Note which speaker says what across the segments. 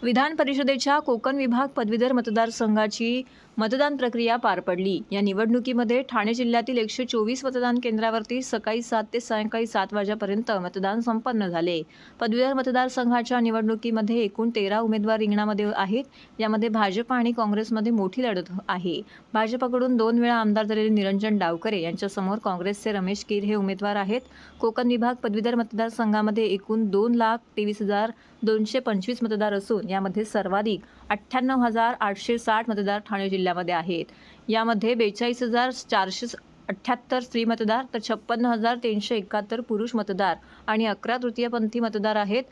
Speaker 1: विधान परिषदेच्या कोकण विभाग पदवीधर मतदारसंघाची मतदान प्रक्रिया पार पडली। या निवडणुकीमध्ये ठाणे जिल्ह्यातील 124 मतदान केंद्रावरती सकाळी 7 ते सायंकाळी 7 वाजेपर्यंत मतदान संपन्न झाले। पदवीधर मतदारसंघाच्या निवडणुकीमध्ये एकूण 13 उमेदवार रिंगणामध्ये आहेत। यामध्ये भाजप आणि काँग्रेसमध्ये मोठी लढत आहे। भाजपकडून 2 वेळा आमदार झालेले निरंजन डावकरे यांच्यासमोर काँग्रेसचे रमेश कीर हे उमेदवार आहेत। कोकण विभाग पदवीधर मतदारसंघामध्ये एकूण 2,23,225 मतदार असून यामध्ये सर्वाधिक 98,860 मतदार ठाणे जिल्ह्यामध्ये आहेत। यामध्ये 42,478 स्त्री मतदार तर 56,371 पुरुष मतदार आणि 11 तृतीयपंथी मतदार आहेत।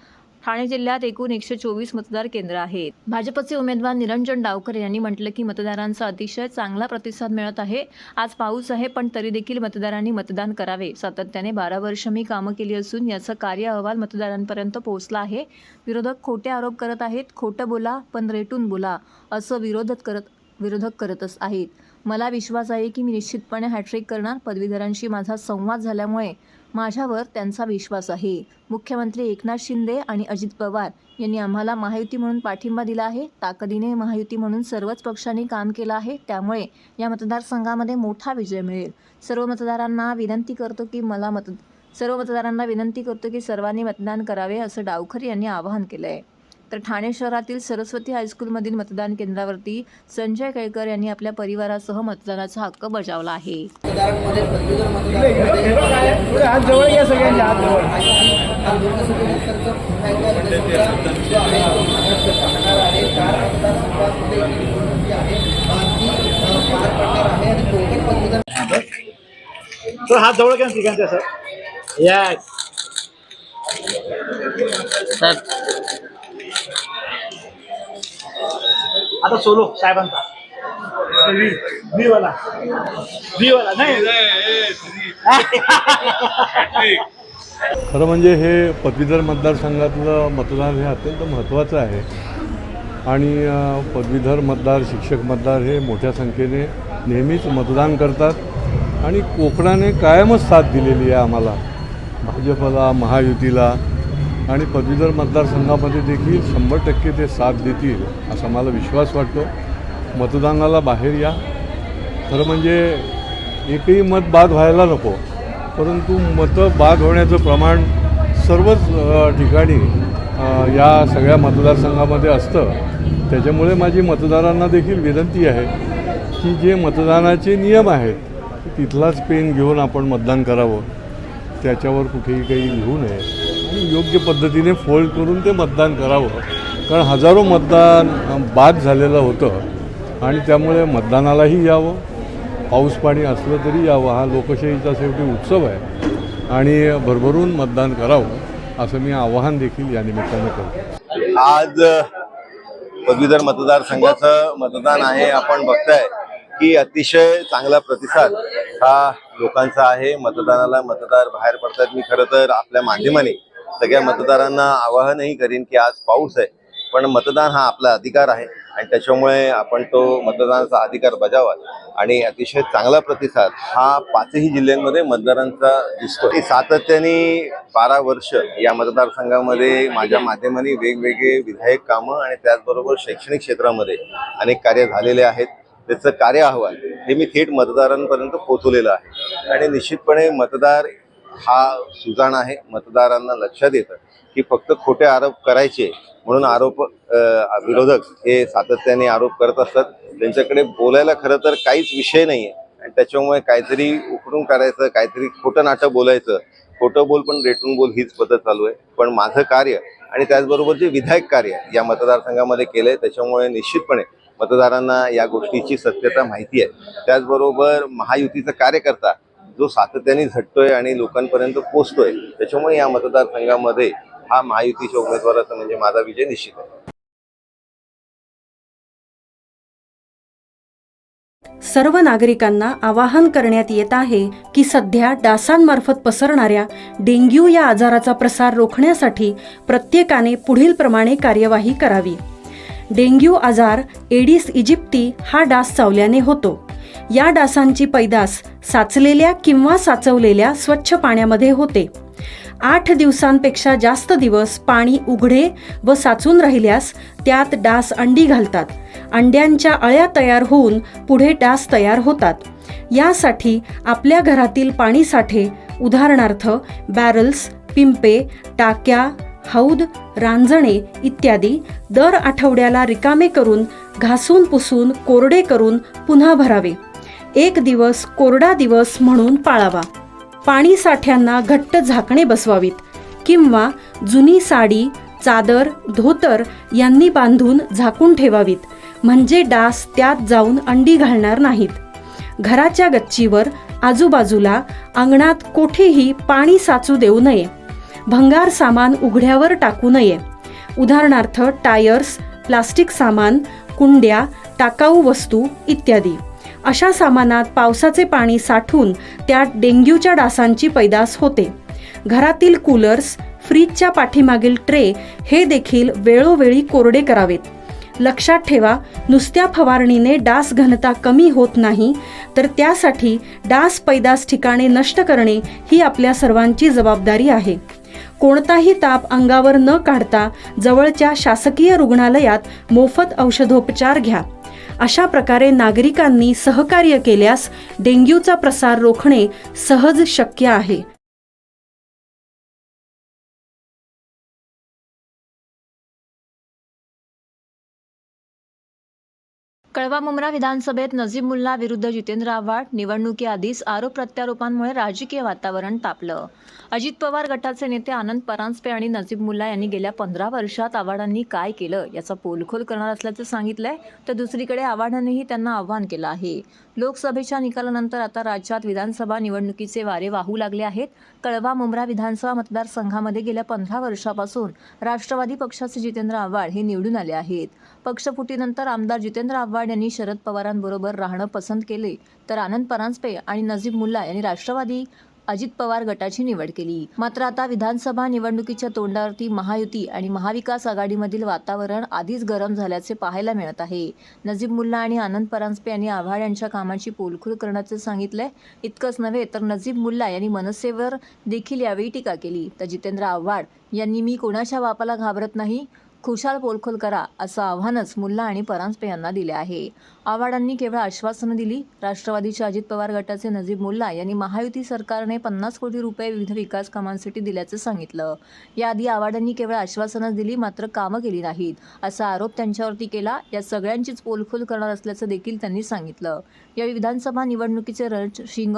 Speaker 1: ठाणे जिल्ह्यात एकूण 124 मतदार केंद्र आहेत। भाजपचे उमेदवार निरंजन डावकरे यांनी म्हटलं की मतदारांचा अतिशय चांगला प्रतिसाद मिळत आहे। आज पाऊस आहे पण तरी देखील मतदारांनी मतदान करावे। सातत्याने 12 वर्ष मी कामं केली असून याचा कार्य अहवाल मतदारांपर्यंत पोहोचला आहे। विरोधक खोटे आरोप करत आहेत। खोटं बोला पण रेटून बोला असं विरोधक करतच आहेत। मला विश्वास आहे की मी निश्चितपणे हॅट्रिक करणार। पदवीधरांशी माझा संवाद झाल्यामुळे माझ्यावर त्यांचा विश्वास आहे। मुख्यमंत्री एकनाथ शिंदे आणि अजित पवार यांनी आम्हाला महायुती म्हणून पाठिंबा दिला आहे। ताकदीने महायुती म्हणून सर्वच पक्षांनी काम केलं आहे। त्यामुळे या मतदारसंघामध्ये मोठा विजय मिळेल। सर्व मतदारांना विनंती करतो की सर्वांनी मतदान करावे असं डावकरे यांनी आवाहन केलं आहे। तर ठाणे शहरातील सरस्वती हायस्कूलमधील मतदान केंद्रावरती संजय केळकर यांनी आपल्या परिवारासह मतदानाचा हक्क बजावला आहे।
Speaker 2: सर हात जवळ घ्या तिघांच्या सर यस सर आता सोलो साहेबांचा बी वाला नाही
Speaker 3: खरं म्हणजे हे पदवीधर मतदारसंघातलं मतदान हे अत्यंत महत्त्वाचं आहे आणि पदवीधर मतदार शिक्षक मतदार हे मोठ्या संख्येने नेहमीच मतदान करतात आणि कोकणाने कायमच साथ दिलेली आहे आम्हाला, भाजपला, महायुतीला आणि पदवीधर मतदारसंघामध्ये देखील 100% ते साथ देतील असा मला विश्वास वाटतो। मतदानाला बाहेर या। खरं म्हणजे एकही मत बाद व्हायला नको, परंतु मतं बाद होण्याचं प्रमाण सर्वच ठिकाणी या सगळ्या मतदारसंघामध्ये असतं। त्याच्यामुळे माझी मतदारांना देखील विनंती आहे की जे मतदानाचे नियम आहेत तिथलाच पेन घेऊन आपण मतदान करावं, त्याच्यावर कुठेही काही लिहू नये आणि योग्य पद्धतीने फोल्ड करून ते मतदान करावं। कारण हजारो मतदान बाद झालेलं होतं आणि त्यामुळे मतदानालाही यावं, पाऊस पाणी असलं तरी यावं। हा लोकशाहीचा शेवटी उत्सव आहे आणि भरभरून मतदान करावं असं मी आवाहन देखील या निमित्ताने करतो।
Speaker 4: आज पदवीधर मतदारसंघाचं मतदान आहे। आपण बघताय की अतिशय चांगला प्रतिसाद हा लोकांचा आहे। मतदानाला मतदार बाहेर पडतात। मी खरं तर आपल्या माध्यमाने सगळ्या मतदारांना आवाहनही करीन की आज पाऊस आहे पण मतदान हा आपला अधिकार आहे आणि त्याच्यामुळे आपण तो मतदानाचा अधिकार बजावा आणि अतिशय चांगला प्रतिसाद हा 5ही जिल्ह्यांमध्ये मतदारांचा दिसतो। सातत्याने 12 वर्ष या मतदारसंघामध्ये माझ्या माध्यमाने वेगवेगळे विधायक कामं आणि त्याचबरोबर शैक्षणिक क्षेत्रामध्ये अनेक कार्य झालेले आहेत। त्याचं कार्य अहवाल हे मी थेट मतदारांपर्यंत पोहोचवलेलं आहे आणि निश्चितपणे मतदार हा सुजाण आहे। मतदारांना लक्षात येतं की फक्त खोटे आरोप करायचे म्हणून विरोधक हे सातत्याने आरोप करत असतात। त्यांच्याकडे बोलायला खरं तर काहीच विषय नाही आहे आणि त्याच्यामुळे काहीतरी उकडून काढायचं, काहीतरी खोटं नाटं बोलायचं, खोटं बोल पण रेटून बोल हीच पद्धत चालू आहे। पण माझं कार्य आणि त्याचबरोबर जे विधायक कार्य या मतदारसंघामध्ये केलं आहे त्याच्यामुळे निश्चितपणे मतदारांना या गोष्टीची सत्यता माहिती आहे। त्याचबरोबर महायुतीचा कार्यकर्ता जो सातत्याने झटतोय आणि लोकांपर्यंत पोहोचतोय त्याच्यामुळे या मतदारसंघामध्ये हा महायुतीच्या उमेदवाराचा म्हणजे माझा विजय निश्चित आहे।
Speaker 5: सर्व नागरिकांना आवाहन करण्यात येत आहे की सध्या डासांमार्फत पसरणाऱ्या डेंग्यू या आजाराचा प्रसार रोखण्यासाठी प्रत्येकाने पुढील प्रमाणे कार्यवाही करावी। डेंग्यू आजार एडिस इजिप्ती हा डास चावल्याने होतो। या डासांची पैदास साचलेल्या किंवा साचवलेल्या स्वच्छ पाण्यामध्ये होते। 8 दिवसांपेक्षा जास्त दिवस पाणी उघडे व साचून राहिल्यास त्यात डास अंडी घालतात. अंड्यांच्या अळ्या तयार होऊन पुढे डास तयार होतात. यासाठी आपल्या घरातील पाणी साठे उदाहरणार्थ बॅरल्स, पिंपे, टाक्या, हौद, रांजणे इत्यादी दर आठवड्याला रिकामे करून घासून पुसून कोरडे करून पुन्हा भरावे. 1 दिवस कोरडा दिवस म्हणून पाळावा. पाणी साठ्यांना घट्ट झाकणे बसवावीत किंवा जुनी साडी, चादर, धोतर यांनी बांधून झाकून ठेवावीत, म्हणजे डास त्यात जाऊन अंडी घालणार नाहीत. घराच्या गच्चीवर, आजूबाजूला, अंगणात कोठेही पाणी साचू देऊ नये. भंगार सामान उघड्यावर टाकू नये. उदाहरणार्थ टायर्स, प्लास्टिक सामान, कुंड्या, टाकाऊ वस्तू इत्यादी. अशा सामानात पावसाचे पाणी साठून त्यात डेंग्यूच्या डासांची पैदास होते. घरातील कूलर्स, फ्रीजच्या पाठीमागील ट्रे हे देखील वेळोवेळी कोरडे करावेत. लक्षात ठेवा, नुसत्या फवारणीने डास घनता कमी होत नाही, तर त्यासाठी डास पैदास ठिकाणे नष्ट करणे ही आपल्या सर्वांची जबाबदारी आहे. कोणताही ताप अंगावर न काढता जवळच्या शासकीय रुग्णालयात मोफत औषधोपचार घ्या. अशा प्रकारे नागरिकांनी सहकार्य केल्यास डेंग्यूचा प्रसार रोखणे सहज शक्य आहे.
Speaker 1: कळवा मुंब्रा विधानसभेत नजीब मुल्ला विरुद्ध जितेंद्र आव्हाड. निवडणुकीआधीच आरोप प्रत्यारोपांमुळे राजकीय वातावरण तापलं. अजित पवार गटाचे नेते आनंद परांजपे आणि नजीब मुल्ला यांनी गेल्या 15 वर्षात आव्हाडांनी काय केलं याचा पोलखोल करणार असल्याचं सांगितलंय. तर दुसरीकडे आव्हाडांनीही त्यांना आव्हान केलं आहे. लोकसभेच्या निकालानंतर आता राज्यात विधानसभा निवडणुकीचे वारे वाहू लागले आहेत. कळवा मुंब्रा विधानसभा मतदारसंघामध्ये गेल्या 15 वर्षापासून राष्ट्रवादी पक्षाचे जितेंद्र आव्हाड हे निवडून आले आहेत. पक्षफुटीनंतर आमदार जितेंद्र आव्हाड यांनी शरद पवारांबरोबर राहणं पसंत केले, तर आनंद परांजपे आणि नजीब मुल्ला यांनी राष्ट्रवादी अजित पवार गटाची निवड केली. मात्र आता विधानसभा निवडणुकीच्या तोंडावरती महायुती आणि महाविकास आघाडीमधील वातावरण आधीच गरम झाल्याचे पाहायला मिळत आहे. नजीब मुल्ला आणि आनंद परांजपे यांनी आव्हाड यांच्या कामाची पोलखोल करण्याचे सांगितले. इतकंच नव्हे तर नजीब मुल्ला यांनी मनसेवर देखील यावेळी टीका केली. तर जितेंद्र आव्हाड यांनी मी कोणाच्या बापाला घाबरत नाही, खुशाल पोलखोल करा असं आव्हानच मुल्ला आणि परांजपे यांना दिले आहे. आव्हाडांनी केवळ आश्वासनं दिली. राष्ट्रवादीच्या अजित पवार गटाचे नजीब मुल्ला यांनी महायुती सरकारने 50 कोटी रुपये विविध विकास कामांसाठी दिल्याचं सांगितलं. याआधी आव्हाडांनी केवळ आश्वासनं दिली मात्र कामं केली नाहीत असा आरोप त्यांच्यावरती केला. या सगळ्यांचीच पोलखोल करणार असल्याचं देखील त्यांनी सांगितलं. यावेळी विधानसभा निवडणुकीचे रणशिंग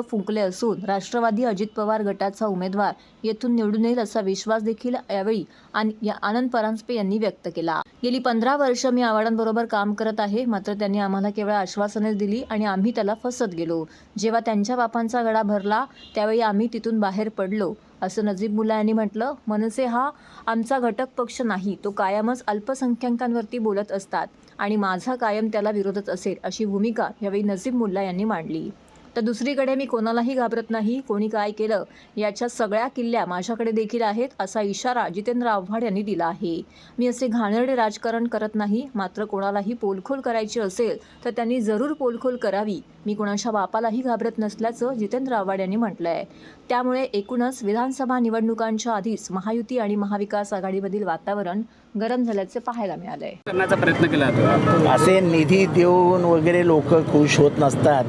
Speaker 1: फुंकले असून राष्ट्रवादी अजित पवार गटाचा उमेदवार येथून निवडून येईल असा विश्वास देखील यावेळी आनंद परांजपे यांनी व्यक्त केला. गेली 15 वर्ष मी आव्हाडांबरोबर काम करत आहे, मात्र त्यांनी आम्हाला केवळ आश्वासने दिली आणि आम्ही त्याला फसत गेलो. जेव्हा त्यांच्या बापांचा गडा भरला त्यावेळी आम्ही तिथून बाहेर पडलो असं नजीब मुल्ला यांनी म्हटलं. मनसे हा आमचा घटक पक्ष नाही, तो कायमच अल्पसंख्याकांवरती बोलत असतात आणि माझा कायम त्याला विरोधच असेल अशी भूमिका यावेळी नजीब मुल्ला यांनी मांडली. तर दुसरीकडे मी कोणालाही घाबरत नाही, कोणी काय केलं याच्या सगळ्या किल्ल्या माझ्याकडे देखील आहेत असा इशारा जितेंद्र आव्हाड यांनी दिला आहे. मी असे घाणेरडे राजकारण करत नाही, मात्र कोणालाही पोलखोल करायची असेल तर त्यांनी जरूर पोलखोल करावी. मी कोणाच्या बापालाही घाबरत नसल्याचं जितेंद्र आव्हाड यांनी म्हटलंय. त्यामुळे एकूणच विधानसभा निवडणुकांच्या आधीच महायुती आणि महाविकास आघाडीमधील वातावरण गरम झाल्याचे पाहायला मिळालंय.
Speaker 6: करण्याचा प्रयत्न केला जातो.
Speaker 7: असे निधी देऊन वगैरे लोक खुश होत नसतात.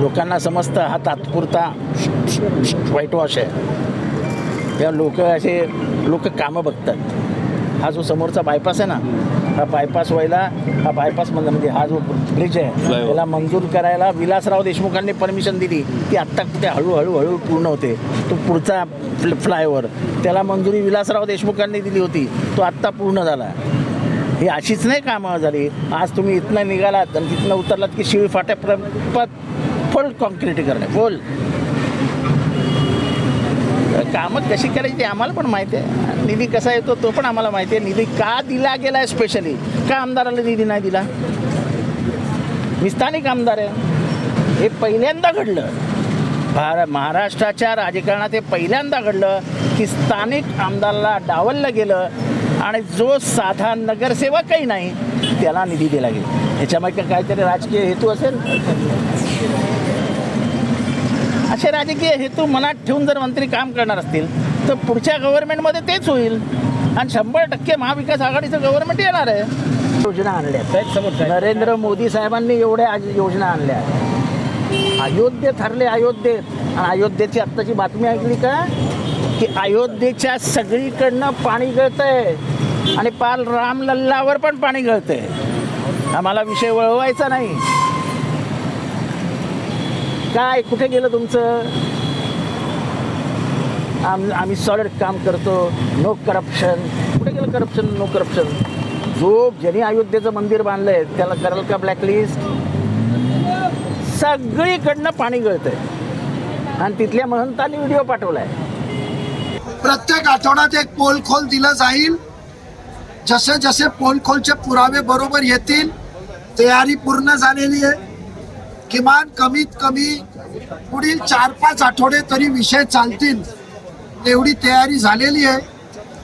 Speaker 7: लोकांना समजतं हा तात्पुरता व्हाईट वॉश आहे. या लोक कामं बघतात. हा जो समोरचा बायपास आहे ना, हा बायपास व्हायला, हा बायपास म्हणजे हा जो ब्रिज आहे त्याला मंजूर करायला विलासराव देशमुखांनी परमिशन दिली. ती आत्ता कुठे हळूहळू पूर्ण होते. तो पुढचा फ्लायओव्हर त्याला मंजुरी विलासराव देशमुखांनी दिली होती, तो आत्ता पूर्ण झाला. ही अशीच नाही कामं झाली. आज तुम्ही इथनं निघालात आणि तिथनं उतरलात की शिळी फाट्यापर्यंत फुल कॉन्क्रीटीकरण आहे. फुल कामं कशी करायची आम्हाला पण माहिती आहे. निधी कसा येतो तो पण आम्हाला माहिती आहे. निधी का दिला गेला आहे, स्पेशली का आमदाराला निधी नाही दिला. मी स्थानिक आमदार आहे. हे पहिल्यांदा घडलं महाराष्ट्राच्या राजकारणात. हे पहिल्यांदा घडलं की स्थानिक आमदाराला डावललं गेलं आणि जो साधा नगरसेवकही नाही त्याला निधी दिला गेला. ह्याच्यामागे काहीतरी राजकीय हेतू असेल. असे राजकीय हेतू मनात ठेवून जर मंत्री काम करणार असतील तर पुढच्या गव्हर्नमेंटमध्ये तेच होईल आणि 100% महाविकास आघाडीचं गव्हर्नमेंट येणार आहे. योजना आणल्या नरेंद्र मोदी साहेबांनी एवढ्या योजना आणल्या. अयोध्येत हरले, अयोध्येत. आणि अयोध्येची आत्ताची बातमी ऐकली का की अयोध्येच्या सगळीकडनं पाणी गळतंय आणि पाल रामलल्लावर पण पाणी गळतंय. आम्हाला विषय वळवायचा नाही. काय कुठे गेलं तुमचं? आम्ही सॉलिड काम करतो, नो करप्शन. कुठे गेलं करप्शन, नो करप्शन? ज्यांनी अयोध्येचं मंदिर बांधलंय त्याला कराल का ब्लॅकलिस्ट? सगळीकडनं पाणी गळतंय आणि तिथल्या महंतांनी व्हिडिओ पाठवलाय.
Speaker 8: प्रत्येक आठवड्यात एक पोलखोल दिलं जाईल. जसे जसे पोलखोलचे पुरावे बरोबर येतील, तयारी पूर्ण झालेली आहे. किमान कमीत कमी पुढील 4-5 आठवडे तरी विषय चालतील एवढी तयारी झालेली आहे.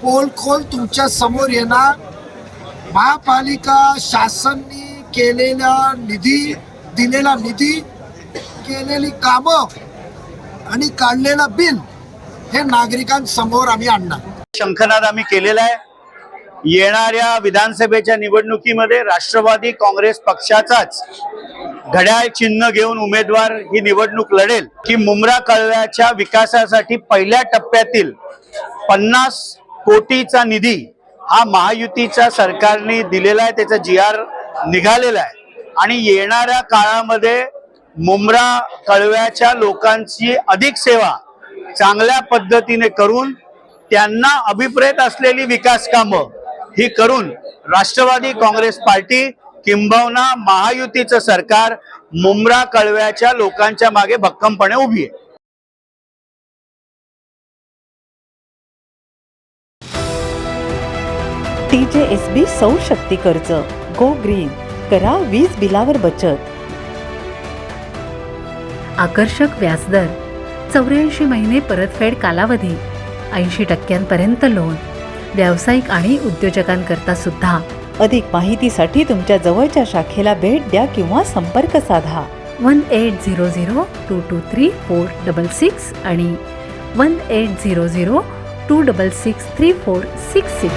Speaker 8: पोलखोल तुमच्या समोर येणार. महापालिका शासनाने दिलेला निधी केलेली कामं आणि काढलेलं बिल हे नागरिकांसमोर आम्ही आणणार.
Speaker 2: शंखनाद आम्ही केलेला आहे. येणाऱ्या विधानसभेच्या निवडणुकीमध्ये राष्ट्रवादी काँग्रेस पक्षाचाच घड्याळ चिन्ह घेऊन उमेदवार ही निवडणूक लढेल की मुंब्रा कळव्याच्या विकासासाठी पहिल्या टप्प्यातील 50 कोटीचा निधी हा महायुतीच्या सरकारने दिलेला आहे. त्याचा GR निघालेला आहे आणि येणाऱ्या काळामध्ये मुंब्रा कळव्याच्या लोकांची अधिक सेवा चांगल्या पद्धतीने करून त्यांना अभिप्रेत असलेली विकास कामं ही करून राष्ट्रवादी काँग्रेस पार्टी किंबहुना महायुतीचं सरकार मुंब्रा कळव्याच्या लोकांच्या मागे भक्कमपणे उभी आहे.
Speaker 9: TJSB सौर शक्ती कर्ज गो ग्रीन, करा वीज बिलावर बचत.
Speaker 10: आकर्षक व्याजदर, 84 महिने परतफेड कालावधी, 80% लोन, व्यावसायिक आणि उद्योजकांकरता सुद्धा.
Speaker 9: अधिक माहितीसाठी तुमच्या जवळच्या शाखेला भेट द्या किंवा संपर्क साधा.
Speaker 10: 1800-223-466 आणि 1800-266-3466.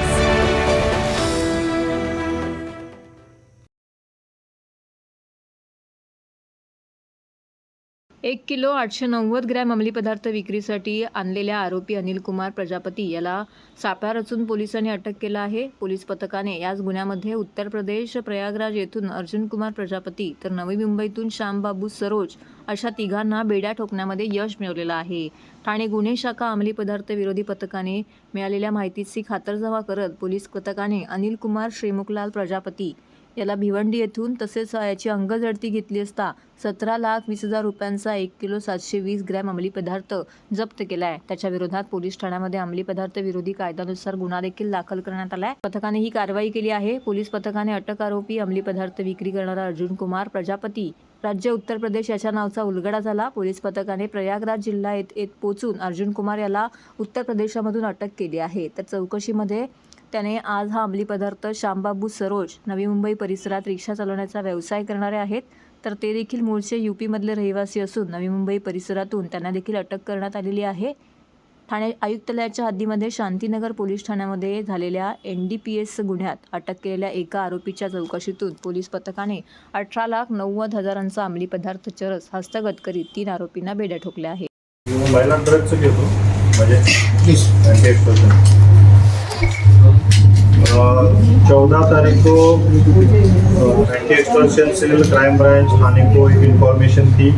Speaker 1: 1 किलो 890 ग्रॅम अंमली पदार्थ विक्रीसाठी आणलेल्या आरोपी अनिल कुमार प्रजापती याला सापळा रचून पोलिसांनी अटक केलं आहे. पोलीस पथकाने याच गुन्ह्यामध्ये उत्तर प्रदेश प्रयागराज येथून अर्जुन कुमार प्रजापती तर नवी मुंबईतून श्यामबाबू सरोज अशा तिघांना बेड्या ठोकण्यामध्ये यश मिळवलेलं आहे. ठाणे गुन्हे शाखा अंमली पदार्थ विरोधी पथकाने मिळालेल्या माहितीची खातरजमा करत पोलीस पथकाने अनिल कुमार श्रीमुखलाल प्रजापती याला भिवंडी येथून तसेच याची अंगझडती घेतली असता 17,20,000 रुपयांचा 1 किलो 720 ग्रॅम अंमली पदार्थ जप्त केला आहे. त्याच्या विरोधात पोलीस ठाण्यामध्ये अंमली पदार्थ विरोधी कायद्यानुसार गुन्हा देखील दाखल करण्यात आला आहे. पथकाने ही कारवाई केली आहे. पोलीस पथकाने अटक आरोपी अंमली पदार्थ विक्री करणारा अर्जुन कुमार प्रजापती राज्य उत्तर प्रदेश याच्या नावाचा उलगडा झाला. पोलीस पथकाने प्रयागराज जिल्हा येथे पोहोचून अर्जुन कुमार याला उत्तर प्रदेशामधून अटक केली आहे. तर चौकशीमध्ये त्याने आज हा अंमली पदार्थ श्यामबाबू सरोज नवी मुंबई परिसरात रिक्षा चालवण्याचा व्यवसाय करणारे आहेत. तर ते देखील मूळचे UP-मधले रहिवासी असून नवी मुंबई परिसरातून त्यांना देखील अटक करण्यात आलेली आहे. ठाणे आयुक्तालयाच्या हद्दीमध्ये शांतीनगर पोलीस ठाण्यामध्ये झालेल्या NDPS गुन्ह्यात अटक केलेल्या एका आरोपीच्या चौकशीतून पोलीस पथकाने 18,90,000चा अंमली पदार्थ चरस हस्तगत करीत 3 आरोपींना बेड्या ठोकल्या आहेत.
Speaker 11: 14 तारीख को anti extortion cell crime branch थाने को एक इन्फॉर्मेशन थी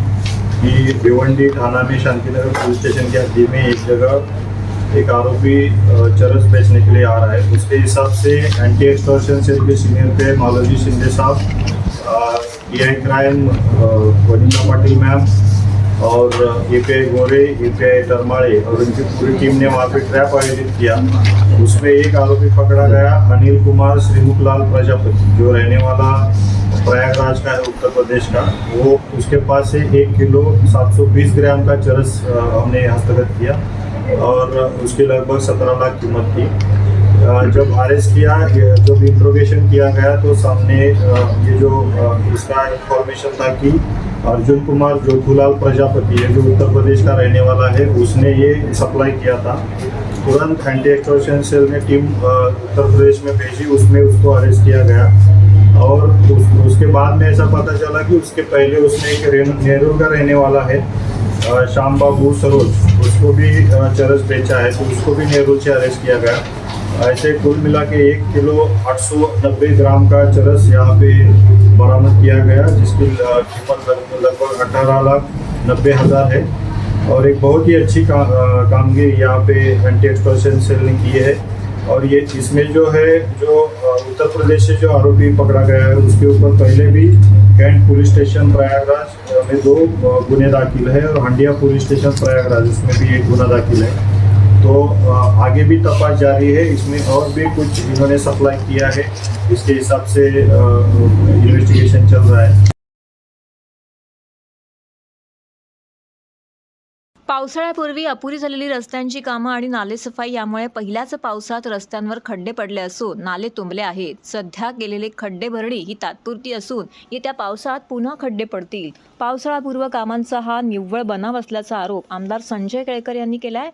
Speaker 11: कि भिवंडी थाना में शांतिनगर पुलिस स्टेशन के हद्दी में एक जगह एक आरोपी चरस बेचने के लिए आ रहा है. उसके हिसाब से एंटी एक्सटॉर्शन सेल के सीनियर पे मालोजी शिंदे साहब, PI क्राइम वनिंदा पाटिल मैम और API गोरे, API टरमाड़े और उनकी पूरी टीम ने वहाँ पे ट्रैप आयोजित किया. उसमें एक आरोपी पकड़ा गया, अनिल कुमार श्रीमुखलाल प्रजापति, जो रहने वाला प्रयागराज का है, उत्तर प्रदेश का. वो उसके पास से 1 किलो 720 ग्राम का चरस हमने हस्तगत किया और उसकी लगभग 17 लाख कीमत थी. जब अरेस्ट किया, जब इंट्रोगेशन किया गया तो सामने ये जो इसका इंफॉर्मेशन था कि अर्जुन कुमार जोधुलाल प्रजापति है, जो उत्तर प्रदेश का रहने वाला है, उसने ये सप्लाई किया था। तुरंत एंटी एक्सटॉर्शन सेल ने टीम उत्तर प्रदेश में भेजी, उसमें उसको अरेस्ट किया गया। और उसके बाद में ऐसा पता चला कि उसके पहले उसने एक नेहरू का रहने वाला है, श्याम बाबू सरोज, उसको भी चरस बेचा है, तो उसको भी नेहरू से अरेस्ट किया गया। ऐसे कुल मिला के 1 किलो 890 ग्राम का चरस यहाँ पे बरामद किया गया, जिसकी कीमत लगभग 18,90,000 है। और एक बहुत ही अच्छी कामगिरी यहाँ पे एंटी एक्सटॉर्शन सेल ने की है। और ये इसमें जो है, जो उत्तर प्रदेश से जो आरोपी पकड़ा गया है, उसके ऊपर पहले भी कैंट पुलिस स्टेशन प्रयागराज में 2 गुने दाखिल है, और हंडिया पुलिस स्टेशन प्रयागराज उसमें भी 1 गुना दाखिल है। तो आगे भी तपास जारी है, इसमें और भी कुछ इन्होंने सप्लाई किया है, इसके हिसाब से इन्वेस्टिगेशन चल रहा है।
Speaker 1: पावसाळ्यापूर्वी अपुरी झालेली रस्त्यांची कामं आणि नालेसफाई यामुळे पहिल्याच पावसात रस्त्यांवर खड्डे पडले असून नाले तुंबले आहेत। सध्या केलेले खड्डे भरणी ही तात्पुरती असून येत्या पावसात पुन्हा खड्डे पडतील। पावसाळापूर्व कामांचा हा निव्वळ बनाव असल्याचा आरोप आमदार संजय केळकर यांनी केलाय।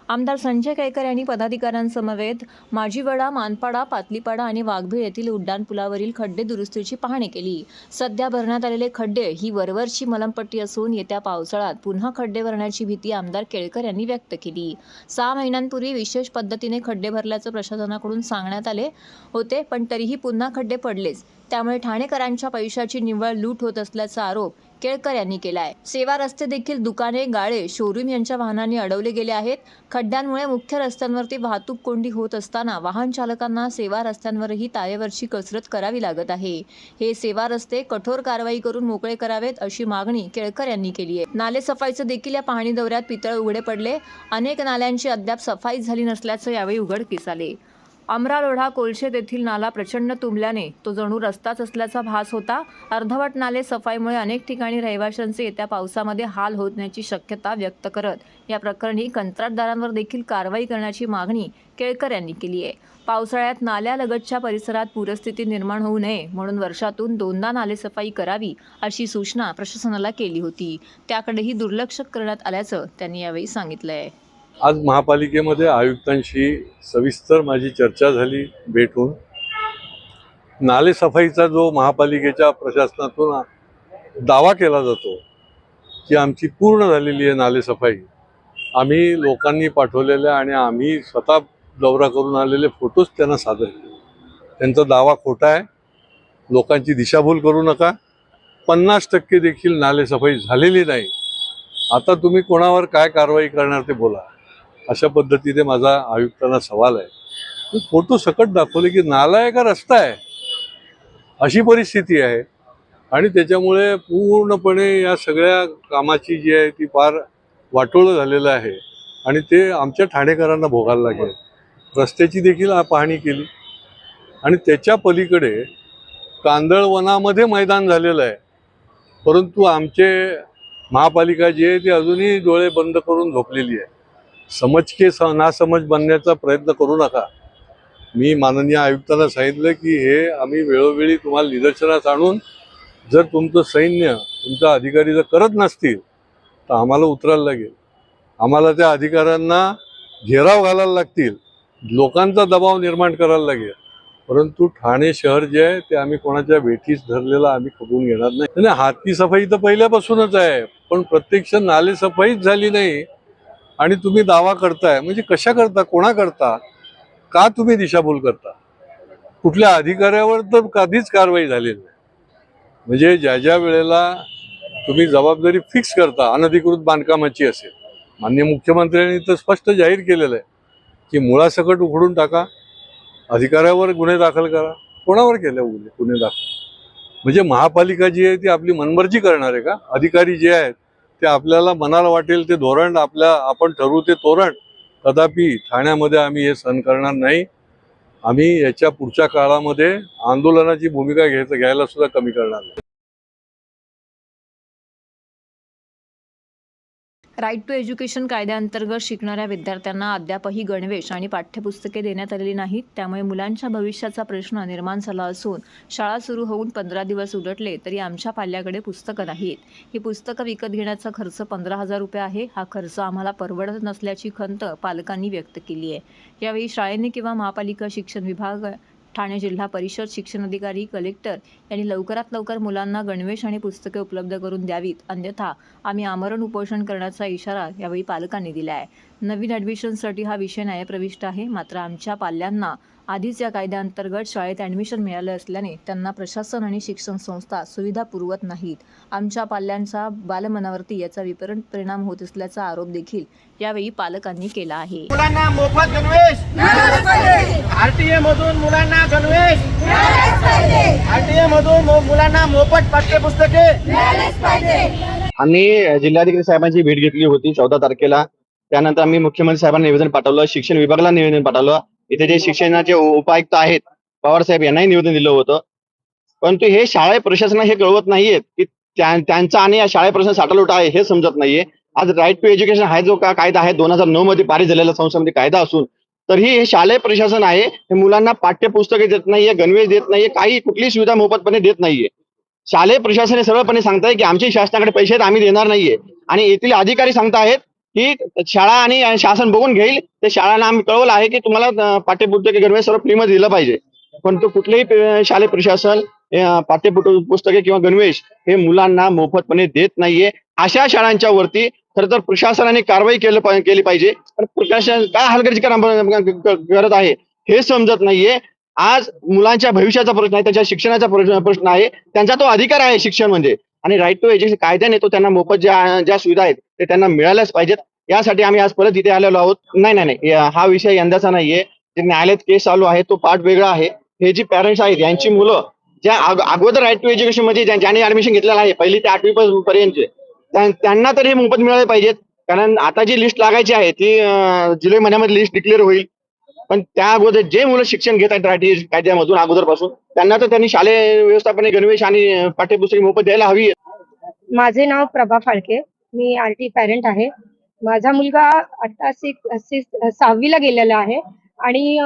Speaker 1: आमदार संजय केळकर यांनी पदाधिकाऱ्यांसमवेत माजीवडा, मानपाडा, पातलीपाडा आणि वाघबीळ येथील उड्डाणपुलावरील खड्डे दुरुस्तीची पाहणी केली। सध्या भरण्यात आलेले खड्डे ही वरवरची मलमपट्टी असून येत्या पावसाळ्यात पुन्हा खड्डे भरण्याची भीती आमदार केळकर यांनी व्यक्त केली। 6 महिन्यांपूर्वी विशेष पद्धतीने खड्डे भरल्याचं प्रशासनाकडून सांगण्यात आले होते, पण तरीही पुन्हा खड्डे पडलेच। त्यामुळे ठाणेकरांच्या पैशाची निव्वळ लूट होत असल्याचा आरोप केळकर यांनी केलाय। सेवा रस्ते देखील दुकाने, गाळे, शोरूम यांच्या वाहनांनी अडवले गेले आहेत। खड्ड्यांमुळे मुख्य रस्त्यांवरती वाहतूक कोंडी होत असताना वाहन चालकांना सेवा रस्त्यांवरही तारेवरची कसरत करावी लागत आहे। हे सेवा रस्ते कठोर कारवाई करून मोकळे करावेत अशी मागणी केळकर यांनी केली आहे। नाले सफाईचं देखील या पाहणी दौऱ्यात पितळ उघडे पडले। अनेक नाल्यांची अद्याप सफाई झाली नसल्याचं यावेळी उघडकीस आले। अमरालोढा कोलशेत येथील नाला प्रचंड तुंबल्याने तो जणू रस्ताच असल्याचा भास होता। अर्धवट नाले सफाईमुळे अनेक ठिकाणी रहिवाशांचे येत्या पावसामध्ये हाल होण्याची शक्यता व्यक्त करत या प्रकरणी कंत्राटदारांवर देखील कारवाई करण्याची मागणी केळकर यांनी केली आहे। पावसाळ्यात नाल्यालगतच्या परिसरात पूरस्थिती निर्माण होऊ नये म्हणून वर्षातून 2दा नालेसफाई करावी अशी सूचना प्रशासनाला केली होती, त्याकडेही दुर्लक्ष करण्यात आल्याचं त्यांनी यावेळी सांगितलं आहे।
Speaker 3: आज महापालिकेमध्ये आयुक्तांशी सविस्तर माझी चर्चा झाली, भेटून नालेसफाईचा जो महापालिकेच्या प्रशासनातून दावा केला जातो की आमची पूर्ण झालेली आहे नालेसफाई, आम्ही लोकांनी पाठवलेल्या आणि आम्ही स्वतः दौरा करून आलेले फोटोज त्यांना सादर केले। त्यांचा दावा खोटा आहे, लोकांची दिशाभूल करू नका। 50% देखील नालेसफाई झालेली नाही। आता तुम्ही कोणावर काय कारवाई करणार ते बोला, अशा पद्धतीने माझा आयुक्तांना सवाल आहे। फोटो सकट दाखवले की नाला आहे का रस्ता आहे अशी परिस्थिती आहे, आणि त्याच्यामुळे पूर्णपणे या सगळ्या कामाची जी आहे ती फार वाटोळं झालेलं आहे, आणि ते आमच्या ठाणेकरांना भोगायला लागेल। रस्त्याची देखील पाहणी केली, आणि त्याच्या पलीकडे कांदळवनामध्ये मैदान झालेलं आहे, परंतु आमचे महापालिका जी आहे ती अजूनही डोळे बंद करून झोपलेली आहे। समजके नासमज बनण्याचा प्रयत्न करू नका। मी माननीय आयुक्तांना सांगितलं की हे आम्ही वेळोवेळी तुम्हाला निदर्शनास आणून, जर तुमचं सैन्य, तुमचा अधिकारी जर करत नसतील तर आम्हाला उतरायला लागेल। आम्हाला त्या अधिकाऱ्यांना घेराव घालायला लागतील, लोकांचा दबाव निर्माण करायला लागेल, परंतु ठाणे शहर जे आहे ते आम्ही कोणाच्या भेटीस धरलेला आम्ही खपवून घेणार नाही। हाती सफाई तर पहिल्यापासूनच आहे, पण प्रत्यक्ष नाले सफाईच झाली नाही, आणि तुम्ही दावा करताय म्हणजे कशा करता, कोणा करता, का तुम्ही दिशाभूल करता? कुठल्या अधिकाऱ्यावर तर कधीच कारवाई झालेली नाही। म्हणजे ज्या ज्या वेळेला तुम्ही जबाबदारी फिक्स करता अनधिकृत बांधकामाची असेल, माननीय मुख्यमंत्र्यांनी तर स्पष्ट जाहीर केलेलं आहे की मुळासकट उखडून टाका, अधिकाऱ्यावर गुन्हे दाखल करा। कोणावर केले गुन्हे दाखल? म्हणजे महापालिका जी आहे ती आपली मनमर्जी करणार आहे का? अधिकारी जे आहेत ते आपल्याला मनाला वाटेल ते धोरण आपण ठरवू ते तोरण कदापि ठाण्यामध्ये आम्ही हे सहन करणार नाही। आम्ही याच्या पुढच्या काळामध्ये आंदोलनाची भूमिका घ्यायला सुद्धा कमी करणार नाही।
Speaker 1: राईट टू एज्युकेशन कायद्याअंतर्गत शिकणाऱ्या विद्यार्थ्यांना अद्यापही गणवेश आणि पाठ्यपुस्तके देण्यात आलेली नाहीत. त्यामुळे मुलांच्या भविष्याचा प्रश्न निर्माण झाला असून शाळा सुरू होऊन 15 दिवस उलटले तरी आमच्या पाल्याकडे पुस्तकं नाहीत. ही पुस्तकं विकत घेण्याचा खर्च 15,000 रुपये आहे. हा खर्च आम्हाला परवडत नसल्याची खंत पालकांनी व्यक्त केली आहे. यावेळी शाळेने किंवा महापालिका शिक्षण विभाग, ठाणे जिल्हा परिषद शिक्षणाधिकारी, कलेक्टर यांनी लवकरात लवकर मुलांना गणवेश आणि पुस्तके उपलब्ध करून द्यावीत, अन्यथा आम्ही आमरण उपोषण करण्याचा इशारा यावेळी पालकांनी दिला आहे. नवीन ॲडमिशनसाठी हा विषय न्यायप्रविष्ट आहे. मात्र आमच्या पाल्यांना आधीच या कायद्याअंतर्गत शाळेत ॲडमिशन मिळालं असल्याने त्यांना प्रशासन आणि शिक्षण संस्था सुविधा पुरवत नाहीत. आमच्या पाल्यांचा बालमनावरती याचा विपरीत परिणाम होत असल्याचा आरोप देखील यावेळी पालकांनी केला आहे.
Speaker 7: मुलांना मोफत गणवेश, आरटीए मधून मुलांना गणवेश, आरटीए मधून मुलांना मोफत पाठ्यपुस्तके.
Speaker 6: आम्ही जिल्हाधिकारी साहेबांची भेट घेतली होती 14 तारखेला. त्यानंतर आम्ही मुख्यमंत्री साहेबांना निवेदन पाठवलं, शिक्षण विभागाला निवेदन पाठवलं. इथे जे शिक्षणाचे उपायुक्त आहेत पवार साहेब यांनाही निवेदन दिलं होतं. परंतु हे शाळा प्रशासनाला हे कळवत नाहीये की त्यांचा आणि या शाळा प्रशासन साठालोटा आहे हे समजत नाहीये. आज राईट टू एज्युकेशन हा जो कायदा आहे 2009 मध्ये पारित झालेला संसदेमध्ये कायदा असून तरीही हे शालेय प्रशासन आहे हे मुलांना पाठ्यपुस्तके देत नाहीये, गणवेश देत नाहीये, काही कुठलीही सुविधा मोफतपणे देत नाहीये. शालेय प्रशासन हे सरळपणे सांगताय की आमचे शासनाकडे पैसे आहेत, आम्ही देणार नाहीये. आणि येथील अधिकारी सांगतायत की शाळा आणि शासन बघून घेईल. ते शाळांना आम्ही कळवलं आहे की तुम्हाला पाठ्यपुस्तके गणवेश सर्व फ्रीमध्ये दिलं पाहिजे. परंतु कुठलेही शालेय प्रशासन पाठ्यपुस्तके किंवा गणवेश हे मुलांना मोफतपणे देत नाहीये. अशा शाळांच्या वरती खरं तर प्रशासनाने कारवाई केली पाहिजे. पण प्रशासन काय हलगर्जीपणा करत आहे हे समजत नाहीये. आज मुलांच्या भविष्याचा प्रश्न आहे, त्यांच्या शिक्षणाचा प्रश्न आहे, त्यांचा तो अधिकार आहे शिक्षण म्हणजे. आणि राईट टू एज्युकेशन कायद्याने तो त्यांना मोफत ज्या सुविधा आहेत ते त्यांना मिळाल्याच पाहिजेत. यासाठी आम्ही आज परत इथे आलेलो आहोत. नाही, हा विषय यंदाचा नाहीये. जे न्यायालयात केस चालू आहे तो पार्ट वेगळा आहे. हे जी पॅरेंट्स आहेत यांची मुलं ज्या अगोदर राईट टू एज्युकेशन मध्ये ज्यांनी ऍडमिशन घेतलेलं आहे 1ली ते 8वी पर्यंत त्यांना तर हे मोफत मिळाले पाहिजेत. कारण आता जी लिस्ट लागायची आहे ती जुलै महिन्यामध्ये लिस्ट डिक्लेअर होईल. पण त्या अगोदर जे मुलं शिक्षण घेत आहेत राईट कायद्यामधून अगोदरपासून त्यांना तर त्यांनी शालेय व्यवस्थापने गणवेश आणि पाठ्यपुस्तके मोफत द्यायला हवी.
Speaker 12: माझे नाव प्रभा फाळके, मी आरटी पॅरेंट आहे. माझा मुलगा आता 6वीला गेलेला आहे आणि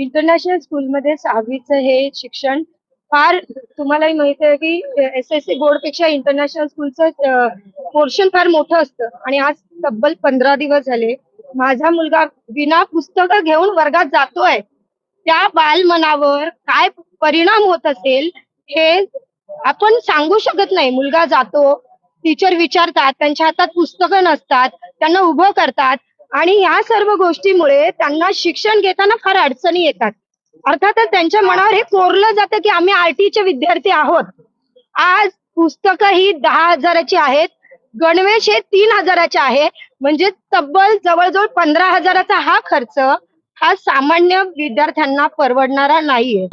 Speaker 12: इंटरनॅशनल स्कूलमध्ये 6वीचं हे शिक्षण फार तुम्हालाही माहिती आहे की SSC बोर्डपेक्षा इंटरनॅशनल स्कूलचं पोर्शन फार मोठं असतं. आणि आज तब्बल 15 दिवस झाले माझा मुलगा विना पुस्तकं घेऊन वर्गात जातोय. त्या बालमनावर काय परिणाम होत असेल हे आपण सांगू शकत नाही. मुलगा जातो, टीचर विचारतात, त्यांच्या हातात पुस्तकं नसतात, त्यांना उभं करतात आणि ह्या सर्व गोष्टीमुळे त्यांना शिक्षण घेताना फार अडचणी येतात. अर्थातच त्यांच्या मनावर हे कोरलं जातं की आम्ही आरटीचे विद्यार्थी आहोत. आज पुस्तकं ही 10,000ची आहेत, गणवेश हे 3,000चे आहे. म्हणजे तब्बल जवळजवळ 15,000चा हा खर्च हा सामान्य विद्यार्थ्यांना परवडणारा नाहीये.